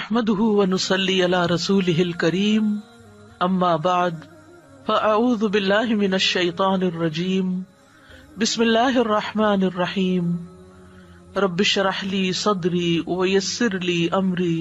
نحمده ونصلي على رسوله الكريم اما بعد فاعوذ بالله من الشيطان الرجيم بسم الله الرحمن الرحيم رب اشرح لي صدري ويسر لي امري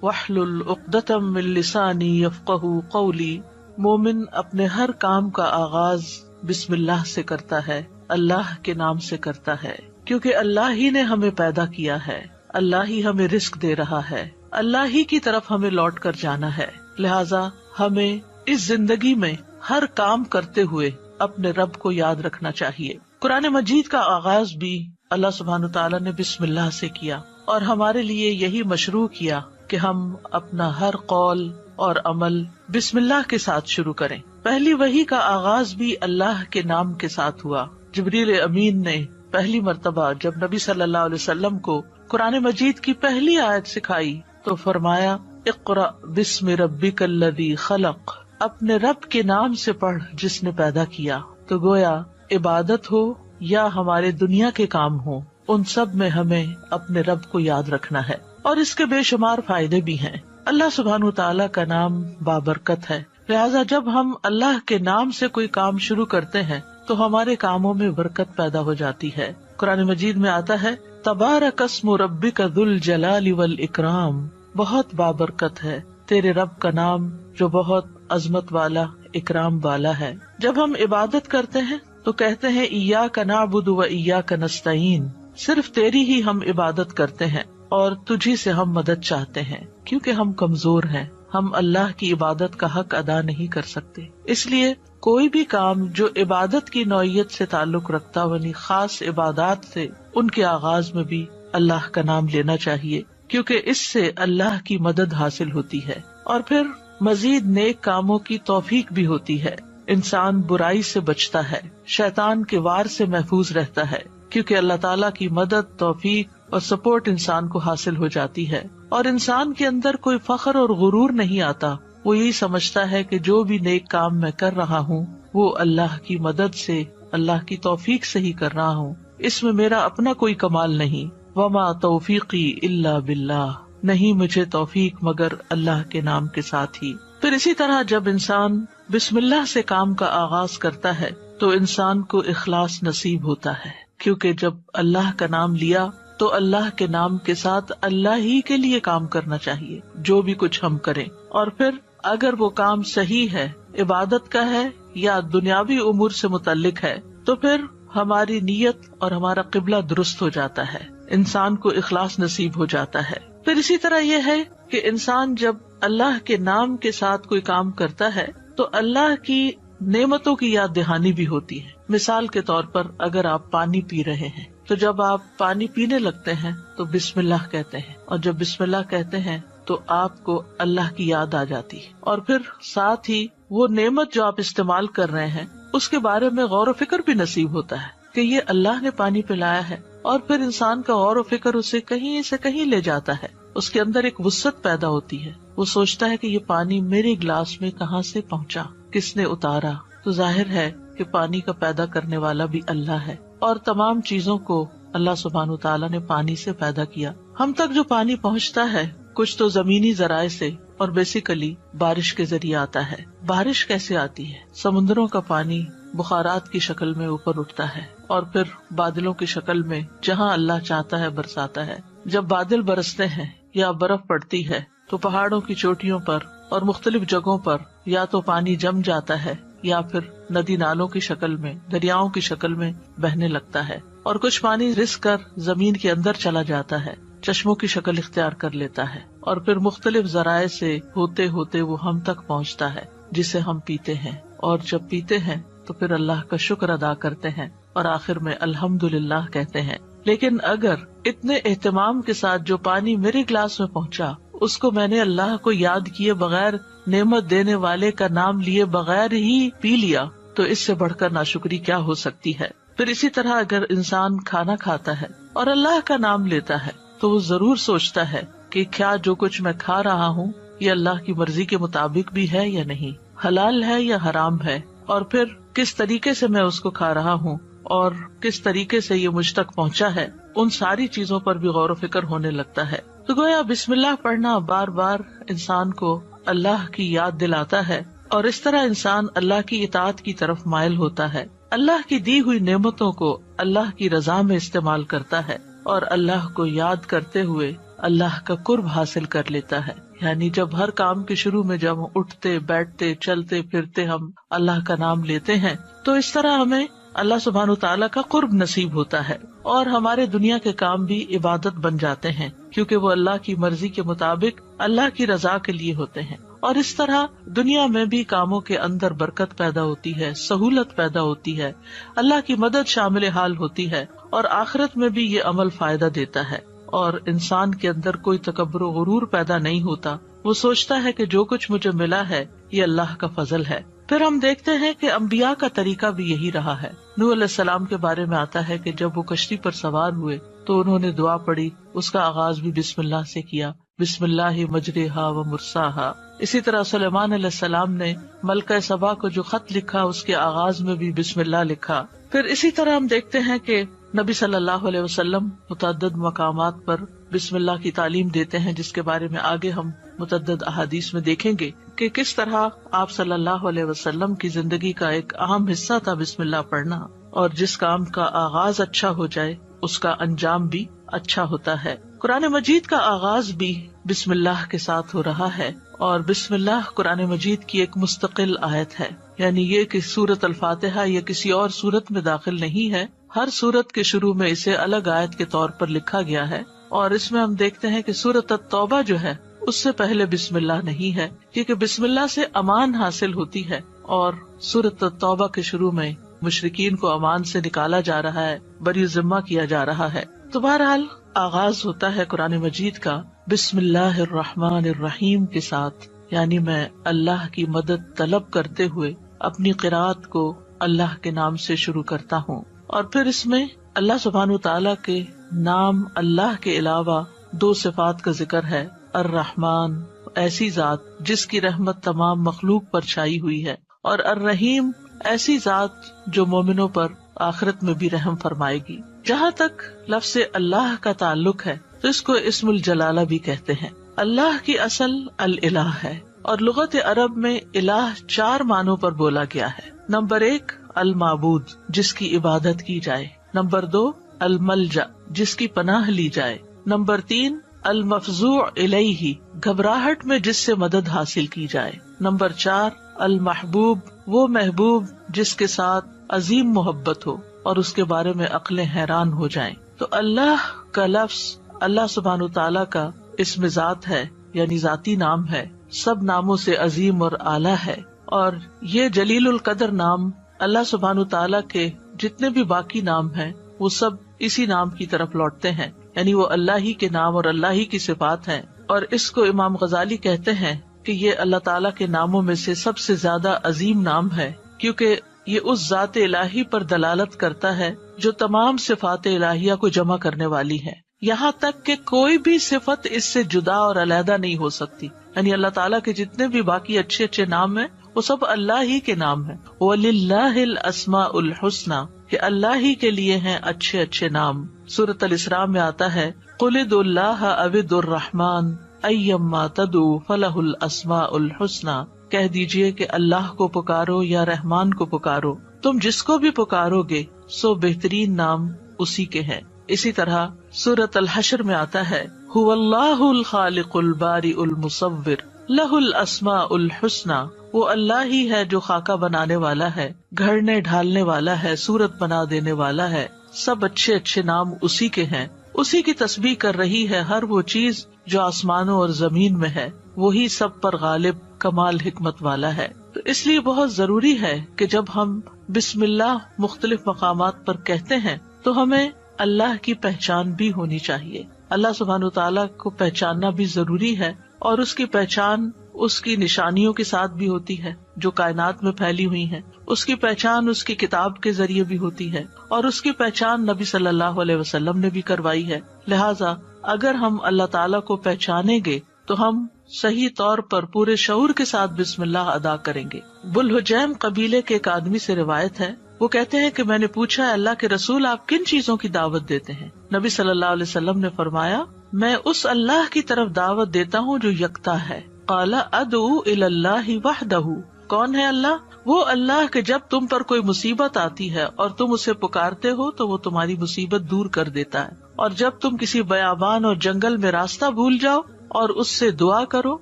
واحلل عقدة من لساني يفقهوا قولي۔ مومن اپنے ہر کام کا آغاز بسم اللہ سے کرتا ہے، اللہ کے نام سے کرتا ہے، کیونکہ اللہ ہی نے ہمیں پیدا کیا ہے، اللہ ہی ہمیں رزق دے رہا ہے، اللہ ہی کی طرف ہمیں لوٹ کر جانا ہے۔ لہٰذا ہمیں اس زندگی میں ہر کام کرتے ہوئے اپنے رب کو یاد رکھنا چاہیے۔ قرآن مجید کا آغاز بھی اللہ سبحانہ تعالیٰ نے بسم اللہ سے کیا، اور ہمارے لیے یہی مشروع کیا کہ ہم اپنا ہر قول اور عمل بسم اللہ کے ساتھ شروع کریں۔ پہلی وحی کا آغاز بھی اللہ کے نام کے ساتھ ہوا۔ جبریل امین نے پہلی مرتبہ جب نبی صلی اللہ علیہ وسلم کو قرآن مجید کی پہلی آیت سکھائی تو فرمایا اقرأ بسم ربک الذی خلق، اپنے رب کے نام سے پڑھ جس نے پیدا کیا۔ تو گویا عبادت ہو یا ہمارے دنیا کے کام ہو، ان سب میں ہمیں اپنے رب کو یاد رکھنا ہے، اور اس کے بے شمار فائدے بھی ہیں۔ اللہ سبحانہ تعالیٰ کا نام بابرکت ہے، لہٰذا جب ہم اللہ کے نام سے کوئی کام شروع کرتے ہیں تو ہمارے کاموں میں برکت پیدا ہو جاتی ہے۔ قرآن مجید میں آتا ہے تبارک اسم ربک ذو الجلال والاکرام، بہت بابرکت ہے تیرے رب کا نام جو بہت عظمت والا، اکرام والا ہے۔ جب ہم عبادت کرتے ہیں تو کہتے ہیں ایاک نعبد و ایاک نستعین، صرف تیری ہی ہم عبادت کرتے ہیں اور تجھی سے ہم مدد چاہتے ہیں، کیونکہ ہم کمزور ہیں، ہم اللہ کی عبادت کا حق ادا نہیں کر سکتے۔ اس لیے کوئی بھی کام جو عبادت کی نوعیت سے تعلق رکھتا، یعنی خاص عبادات سے، ان کے آغاز میں بھی اللہ کا نام لینا چاہیے، کیونکہ اس سے اللہ کی مدد حاصل ہوتی ہے، اور پھر مزید نیک کاموں کی توفیق بھی ہوتی ہے۔ انسان برائی سے بچتا ہے، شیطان کے وار سے محفوظ رہتا ہے، کیونکہ اللہ تعالیٰ کی مدد، توفیق اور سپورٹ انسان کو حاصل ہو جاتی ہے، اور انسان کے اندر کوئی فخر اور غرور نہیں آتا۔ وہ یہی سمجھتا ہے کہ جو بھی نیک کام میں کر رہا ہوں وہ اللہ کی مدد سے، اللہ کی توفیق سے ہی کر رہا ہوں، اس میں میرا اپنا کوئی کمال نہیں۔ وما توفیقی الا باللہ، نہیں مجھے توفیق مگر اللہ کے نام کے ساتھ ہی۔ پھر اسی طرح جب انسان بسم اللہ سے کام کا آغاز کرتا ہے تو انسان کو اخلاص نصیب ہوتا ہے، کیونکہ جب اللہ کا نام لیا تو اللہ کے نام کے ساتھ اللہ ہی کے لیے کام کرنا چاہیے جو بھی کچھ ہم کریں، اور پھر اگر وہ کام صحیح ہے، عبادت کا ہے یا دنیاوی امور سے متعلق ہے، تو پھر ہماری نیت اور ہمارا قبلہ درست ہو جاتا ہے، انسان کو اخلاص نصیب ہو جاتا ہے۔ پھر اسی طرح یہ ہے کہ انسان جب اللہ کے نام کے ساتھ کوئی کام کرتا ہے تو اللہ کی نعمتوں کی یاد دہانی بھی ہوتی ہے۔ مثال کے طور پر اگر آپ پانی پی رہے ہیں تو جب آپ پانی پینے لگتے ہیں تو بسم اللہ کہتے ہیں، اور جب بسم اللہ کہتے ہیں تو آپ کو اللہ کی یاد آ جاتی ہے، اور پھر ساتھ ہی وہ نعمت جو آپ استعمال کر رہے ہیں اس کے بارے میں غور و فکر بھی نصیب ہوتا ہے کہ یہ اللہ نے پانی پلایا ہے، اور پھر انسان کا غور و فکر اسے کہیں سے کہیں لے جاتا ہے، اس کے اندر ایک وسعت پیدا ہوتی ہے، وہ سوچتا ہے کہ یہ پانی میرے گلاس میں کہاں سے پہنچا، کس نے اتارا۔ تو ظاہر ہے کہ پانی کا پیدا کرنے والا بھی اللہ ہے، اور تمام چیزوں کو اللہ سبحانہ تعالیٰ نے پانی سے پیدا کیا۔ ہم تک جو پانی پہنچتا ہے کچھ تو زمینی ذرائع سے اور بیسیکلی بارش کے ذریعے آتا ہے۔ بارش کیسے آتی ہے؟ سمندروں کا پانی بخارات کی شکل میں اوپر اٹھتا ہے اور پھر بادلوں کی شکل میں جہاں اللہ چاہتا ہے برساتا ہے۔ جب بادل برستے ہیں یا برف پڑتی ہے تو پہاڑوں کی چوٹیوں پر اور مختلف جگہوں پر یا تو پانی جم جاتا ہے یا پھر ندی نالوں کی شکل میں، دریاؤں کی شکل میں بہنے لگتا ہے، اور کچھ پانی رس کر زمین کے اندر چلا جاتا ہے، چشموں کی شکل اختیار کر لیتا ہے، اور پھر مختلف ذرائع سے ہوتے ہوتے وہ ہم تک پہنچتا ہے جسے ہم پیتے ہیں، اور جب پیتے ہیں تو پھر اللہ کا شکر ادا کرتے ہیں اور آخر میں الحمدللہ کہتے ہیں۔ لیکن اگر اتنے اہتمام کے ساتھ جو پانی میرے گلاس میں پہنچا اس کو میں نے اللہ کو یاد کیے بغیر، نعمت دینے والے کا نام لیے بغیر ہی پی لیا، تو اس سے بڑھ کر ناشکری کیا ہو سکتی ہے۔ پھر اسی طرح اگر انسان کھانا کھاتا ہے اور اللہ کا نام لیتا ہے تو وہ ضرور سوچتا ہے کہ کیا جو کچھ میں کھا رہا ہوں یہ اللہ کی مرضی کے مطابق بھی ہے یا نہیں، حلال ہے یا حرام ہے، اور پھر کس طریقے سے میں اس کو کھا رہا ہوں اور کس طریقے سے یہ مجھ تک پہنچا ہے، ان ساری چیزوں پر بھی غور و فکر ہونے لگتا ہے۔ تو گویا بسم اللہ پڑھنا بار بار انسان کو اللہ کی یاد دلاتا ہے، اور اس طرح انسان اللہ کی اطاعت کی طرف مائل ہوتا ہے، اللہ کی دی ہوئی نعمتوں کو اللہ کی رضا میں استعمال کرتا ہے، اور اللہ کو یاد کرتے ہوئے اللہ کا قرب حاصل کر لیتا ہے۔ یعنی جب ہر کام کے شروع میں جب ہم اٹھتے بیٹھتے چلتے پھرتے ہم اللہ کا نام لیتے ہیں، تو اس طرح ہمیں اللہ سبحانہ وتعالیٰ کا قرب نصیب ہوتا ہے، اور ہمارے دنیا کے کام بھی عبادت بن جاتے ہیں، کیونکہ وہ اللہ کی مرضی کے مطابق اللہ کی رضا کے لیے ہوتے ہیں۔ اور اس طرح دنیا میں بھی کاموں کے اندر برکت پیدا ہوتی ہے، سہولت پیدا ہوتی ہے، اللہ کی مدد شامل حال ہوتی ہے، اور آخرت میں بھی یہ عمل فائدہ دیتا ہے، اور انسان کے اندر کوئی تکبر و غرور پیدا نہیں ہوتا۔ وہ سوچتا ہے کہ جو کچھ مجھے ملا ہے یہ اللہ کا فضل ہے۔ پھر ہم دیکھتے ہیں کہ انبیاء کا طریقہ بھی یہی رہا ہے۔ نوح علیہ السلام کے بارے میں آتا ہے کہ جب وہ کشتی پر سوار ہوئے تو انہوں نے دعا پڑھی، اس کا آغاز بھی بسم اللہ سے کیا، بسم اللہ مجریہا و مرساہا۔ اسی طرح سلیمان علیہ السلام نے ملکہ سبا کو جو خط لکھا اس کے آغاز میں بھی بسم اللہ لکھا۔ پھر اسی طرح ہم دیکھتے ہیں کہ نبی صلی اللہ علیہ وسلم متعدد مقامات پر بسم اللہ کی تعلیم دیتے ہیں، جس کے بارے میں آگے ہم متعدد احادیث میں دیکھیں گے کہ کس طرح آپ صلی اللہ علیہ وسلم کی زندگی کا ایک اہم حصہ تھا بسم اللہ پڑھنا، اور جس کام کا آغاز اچھا ہو جائے اس کا انجام بھی اچھا ہوتا ہے۔ قرآن مجید کا آغاز بھی بسم اللہ کے ساتھ ہو رہا ہے، اور بسم اللہ قرآن مجید کی ایک مستقل آیت ہے، یعنی یہ کہ سورۃ الفاتحہ یہ کسی اور سورت میں داخل نہیں ہے، ہر سورت کے شروع میں اسے الگ آیت کے طور پر لکھا گیا ہے۔ اور اس میں ہم دیکھتے ہیں کہ سورۃ التوبہ جو ہے اس سے پہلے بسم اللہ نہیں ہے، کیونکہ بسم اللہ سے امان حاصل ہوتی ہے، اور سورۃ التوبہ کے شروع میں مشرکین کو امان سے نکالا جا رہا ہے، بری ذمہ کیا جا رہا ہے۔ تو بہرحال آغاز ہوتا ہے قرآن مجید کا بسم اللہ الرحمن الرحیم کے ساتھ، یعنی میں اللہ کی مدد طلب کرتے ہوئے اپنی قرات کو اللہ کے نام سے شروع کرتا ہوں۔ اور پھر اس میں اللہ سبحانہ وتعالیٰ کے نام اللہ کے علاوہ دو صفات کا ذکر ہے۔ الرحمن ایسی ذات جس کی رحمت تمام مخلوق پر چھائی ہوئی ہے، اور الرحیم ایسی ذات جو مومنوں پر آخرت میں بھی رحم فرمائے گی۔ جہاں تک لفظ اللہ کا تعلق ہے تو اس کو اسم الجلالہ بھی کہتے ہیں۔ اللہ کی اصل الالہ ہے، اور لغت عرب میں الہ 4 معنوں پر بولا گیا ہے۔ نمبر 1 المعبود جس کی عبادت کی جائے، نمبر 2 الملجا جس کی پناہ لی جائے، نمبر 3 المفزوع الیہ گھبراہٹ میں جس سے مدد حاصل کی جائے، نمبر 4 المحبوب وہ محبوب جس کے ساتھ عظیم محبت ہو اور اس کے بارے میں عقلیں حیران ہو جائیں۔ تو اللہ کا لفظ اللہ سبحانہ وتعالیٰ کا اسم ذات ہے، یعنی ذاتی نام ہے، سب ناموں سے عظیم اور اعلیٰ ہے، اور یہ جلیل القدر نام اللہ سبحانہ وتعالیٰ کے جتنے بھی باقی نام ہیں وہ سب اسی نام کی طرف لوٹتے ہیں، یعنی وہ اللہ ہی کے نام اور اللہ ہی کی صفات ہیں۔ اور اس کو امام غزالی کہتے ہیں کہ یہ اللہ تعالیٰ کے ناموں میں سے سب سے زیادہ عظیم نام ہے، کیونکہ یہ اس ذات الہی پر دلالت کرتا ہے جو تمام صفات الہیہ کو جمع کرنے والی ہے، یہاں تک کہ کوئی بھی صفت اس سے جدا اور علیحدہ نہیں ہو سکتی۔ یعنی اللہ تعالیٰ کے جتنے بھی باقی اچھے اچھے نام ہیں وہ سب اللہ ہی کے نام ہیں۔ وَلِلَّهِ الْأَسْمَاءُ الْحُسْنَى کہ اللہ ہی کے لیے ہیں اچھے اچھے نام۔ سورۃ الاسراء میں آتا ہے قُلِ ادْعُوا اللَّهَ أَوِ ادْعُوا الرَّحْمَٰنَ أَيَّمَّا تَدْعُوا فَلَهُ الْأَسْمَاءُ الْحُسْنَى کہہ دیجئے کہ اللہ کو پکارو یا رحمان کو پکارو، تم جس کو بھی پکارو گے سو بہترین نام اسی کے ہیں۔ اسی طرح سورۃ الحشر میں آتا ہے هُوَ اللَّهُ الْخَالِقُ الْبَارِئُ الْمُصَوِّرُ لَهُ الْأَسْمَاءُ الْحُسْنَى وہ اللہ ہی ہے جو خاکہ بنانے والا ہے، گھڑنے ڈھالنے والا ہے، صورت بنا دینے والا ہے، سب اچھے اچھے نام اسی کے ہیں۔ اسی کی تسبیح کر رہی ہے ہر وہ چیز جو آسمانوں اور زمین میں ہے، وہی سب پر غالب کمال حکمت والا ہے۔ تو اس لیے بہت ضروری ہے کہ جب ہم بسم اللہ مختلف مقامات پر کہتے ہیں تو ہمیں اللہ کی پہچان بھی ہونی چاہیے۔ اللہ سبحانہ وتعالیٰ کو پہچاننا بھی ضروری ہے، اور اس کی پہچان اس کی نشانیوں کے ساتھ بھی ہوتی ہے جو کائنات میں پھیلی ہوئی ہیں، اس کی پہچان اس کی کتاب کے ذریعے بھی ہوتی ہے، اور اس کی پہچان نبی صلی اللہ علیہ وسلم نے بھی کروائی ہے۔ لہٰذا اگر ہم اللہ تعالیٰ کو پہچانیں گے تو ہم صحیح طور پر پورے شعور کے ساتھ بسم اللہ ادا کریں گے۔ بلحجیم قبیلے کے ایک آدمی سے روایت ہے، وہ کہتے ہیں کہ میں نے پوچھا اللہ کے رسول آپ کن چیزوں کی دعوت دیتے ہیں؟ نبی صلی اللہ علیہ وسلم نے فرمایا میں اس اللہ کی طرف دعوت دیتا ہوں جو یکتا ہے. قال ادعو الی اللہ وحدہ. کون ہے اللہ؟ وہ اللہ کہ جب تم پر کوئی مصیبت آتی ہے اور تم اسے پکارتے ہو تو وہ تمہاری مصیبت دور کر دیتا ہے، اور جب تم کسی بیابان اور جنگل میں راستہ بھول جاؤ اور اس سے دعا کرو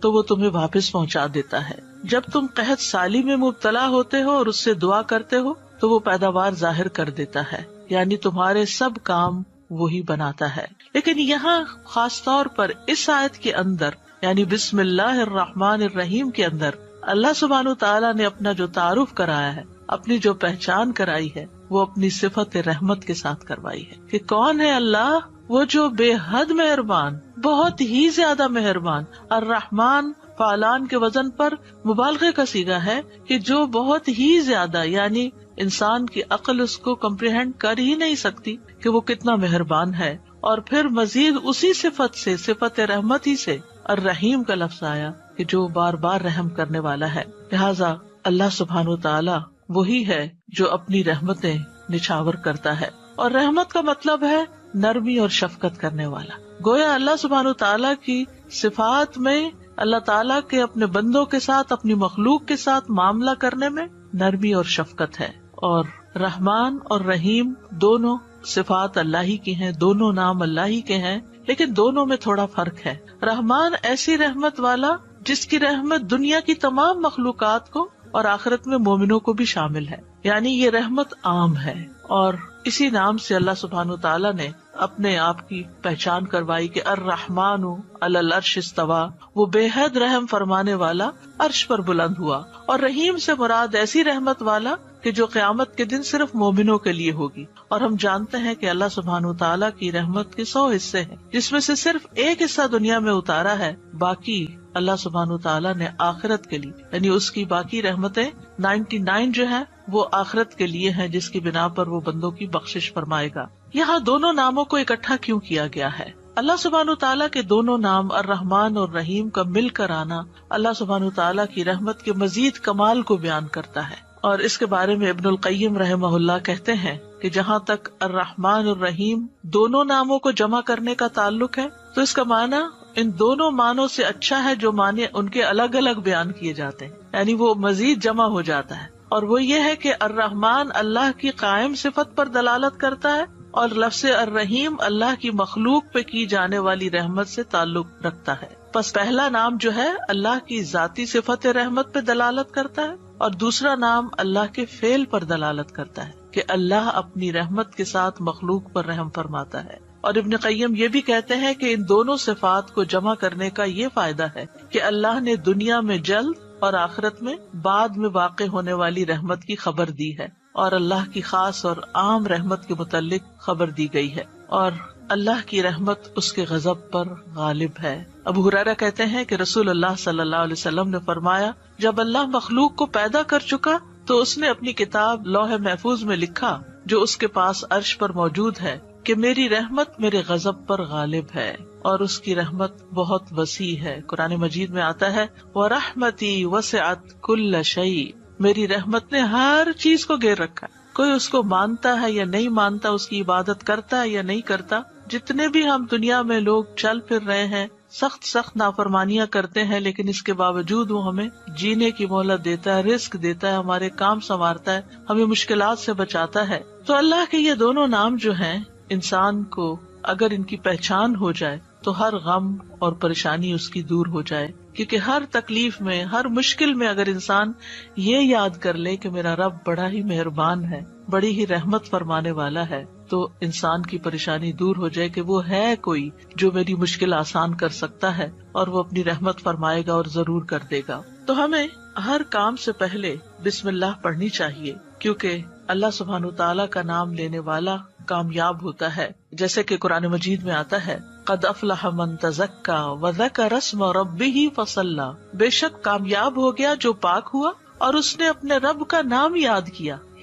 تو وہ تمہیں واپس پہنچا دیتا ہے. جب تم قحط سالی میں مبتلا ہوتے ہو اور اس سے دعا کرتے ہو تو وہ پیداوار ظاہر کر دیتا ہے، یعنی تمہارے سب کام وہی بناتا ہے. لیکن یہاں خاص طور پر اس آیت کے اندر یعنی بسم اللہ الرحمن الرحیم کے اندر اللہ سبحانہ تعالیٰ نے اپنا جو تعارف کرایا ہے، اپنی جو پہچان کرائی ہے، وہ اپنی صفت رحمت کے ساتھ کروائی ہے کہ کون ہے اللہ؟ وہ جو بے حد مہربان، بہت ہی زیادہ مہربان. الرحمن فعلان کے وزن پر مبالغے کا صیغہ ہے کہ جو بہت ہی زیادہ، یعنی انسان کی عقل اس کو کمپریہینڈ کر ہی نہیں سکتی کہ وہ کتنا مہربان ہے. اور پھر مزید اسی صفت سے، صفت رحمت ہی سے الرحیم کا لفظ آیا کہ جو بار بار رحم کرنے والا ہے. لہٰذا اللہ سبحانہ وتعالی وہی ہے جو اپنی رحمتیں نچھاور کرتا ہے، اور رحمت کا مطلب ہے نرمی اور شفقت کرنے والا. گویا اللہ سبحانہ وتعالی کی صفات میں اللہ تعالیٰ کے اپنے بندوں کے ساتھ، اپنی مخلوق کے ساتھ معاملہ کرنے میں نرمی اور شفقت ہے. اور رحمان اور رحیم دونوں صفات اللہ ہی کی ہیں، دونوں نام اللہ ہی کے ہیں، لیکن دونوں میں تھوڑا فرق ہے. رحمان ایسی رحمت والا جس کی رحمت دنیا کی تمام مخلوقات کو اور آخرت میں مومنوں کو بھی شامل ہے، یعنی یہ رحمت عام ہے. اور اسی نام سے اللہ سبحانہ تعالیٰ نے اپنے آپ کی پہچان کروائی کہ الرحمن علی العرش استویٰ، وہ بے حد رحم فرمانے والا عرش پر بلند ہوا. اور رحیم سے مراد ایسی رحمت والا کہ جو قیامت کے دن صرف مومنوں کے لیے ہوگی. اور ہم جانتے ہیں کہ اللہ سبحانہ تعالیٰ کی رحمت کے 100 حصے ہیں، جس میں سے صرف ایک حصہ دنیا میں اتارا ہے، باقی اللہ سبحانہ تعالیٰ نے آخرت کے لیے، یعنی اس کی باقی رحمتیں 99 جو ہے وہ آخرت کے لیے ہیں، جس کی بنا پر وہ بندوں کی بخشش فرمائے گا. یہاں دونوں ناموں کو اکٹھا کیوں کیا گیا ہے؟ اللہ سبحانہ تعالیٰ کے دونوں نام الرحمن اور رحیم کا مل کر آنا اللہ سبحانہ تعالیٰ کی رحمت کے مزید کمال کو بیان کرتا ہے. اور اس کے بارے میں ابن القیم رحمہ اللہ کہتے ہیں کہ جہاں تک الرحمن اور رحیم دونوں ناموں کو جمع کرنے کا تعلق ہے تو اس کا معنی ان دونوں معنوں سے اچھا ہے جو معنی ان کے الگ الگ بیان کیے جاتے ہیں، یعنی وہ مزید جمع ہو جاتا ہے. اور وہ یہ ہے کہ الرحمن اللہ کی قائم صفت پر دلالت کرتا ہے، اور لفظ الرحیم اللہ کی مخلوق پہ کی جانے والی رحمت سے تعلق رکھتا ہے. پس پہلا نام جو ہے اللہ کی ذاتی صفت رحمت پہ دلالت کرتا ہے، اور دوسرا نام اللہ کے فعل پر دلالت کرتا ہے کہ اللہ اپنی رحمت کے ساتھ مخلوق پر رحم فرماتا ہے. اور ابن قیم یہ بھی کہتے ہیں کہ ان دونوں صفات کو جمع کرنے کا یہ فائدہ ہے کہ اللہ نے دنیا میں جلد اور آخرت میں بعد میں واقع ہونے والی رحمت کی خبر دی ہے، اور اللہ کی خاص اور عام رحمت کے متعلق خبر دی گئی ہے، اور اللہ کی رحمت اس کے غضب پر غالب ہے. ابو ہریرہ کہتے ہیں کہ رسول اللہ صلی اللہ علیہ وسلم نے فرمایا، جب اللہ مخلوق کو پیدا کر چکا تو اس نے اپنی کتاب لوح محفوظ میں لکھا جو اس کے پاس عرش پر موجود ہے کہ میری رحمت میرے غضب پر غالب ہے، اور اس کی رحمت بہت وسیع ہے. قرآن مجید میں آتا ہے وَرَحْمَتِي وَسِعَتْ كُلَّ شَيْءٍ، میری رحمت نے ہر چیز کو گھیر رکھا. کوئی اس کو مانتا ہے یا نہیں مانتا، اس کی عبادت کرتا ہے یا نہیں کرتا، جتنے بھی ہم دنیا میں لوگ چل پھر رہے ہیں، سخت نافرمانیاں کرتے ہیں، لیکن اس کے باوجود وہ ہمیں جینے کی مہلت دیتا ہے، رزق دیتا ہے، ہمارے کام سنوارتا ہے، ہمیں مشکلات سے بچاتا ہے. تو اللہ کے یہ دونوں نام جو ہیں، انسان کو اگر ان کی پہچان ہو جائے تو ہر غم اور پریشانی اس کی دور ہو جائے. کیونکہ ہر تکلیف میں، ہر مشکل میں اگر انسان یہ یاد کر لے کہ میرا رب بڑا ہی مہربان ہے، بڑی ہی رحمت فرمانے والا ہے، تو انسان کی پریشانی دور ہو جائے کہ وہ ہے کوئی جو میری مشکل آسان کر سکتا ہے، اور وہ اپنی رحمت فرمائے گا اور ضرور کر دے گا. تو ہمیں ہر کام سے پہلے بسم اللہ پڑھنی چاہیے، کیونکہ اللہ سبحانہ تعالیٰ کا نام لینے والا کامیاب ہوتا ہے. جیسے کہ قرآن مجید میں آتا ہے قد افلح من تزکا وذکر اسم ربہ فصلی، بے شک کامیاب ہو گیا جو پاک ہوا اور اس نے اپنے رب کا نام یاد کیا.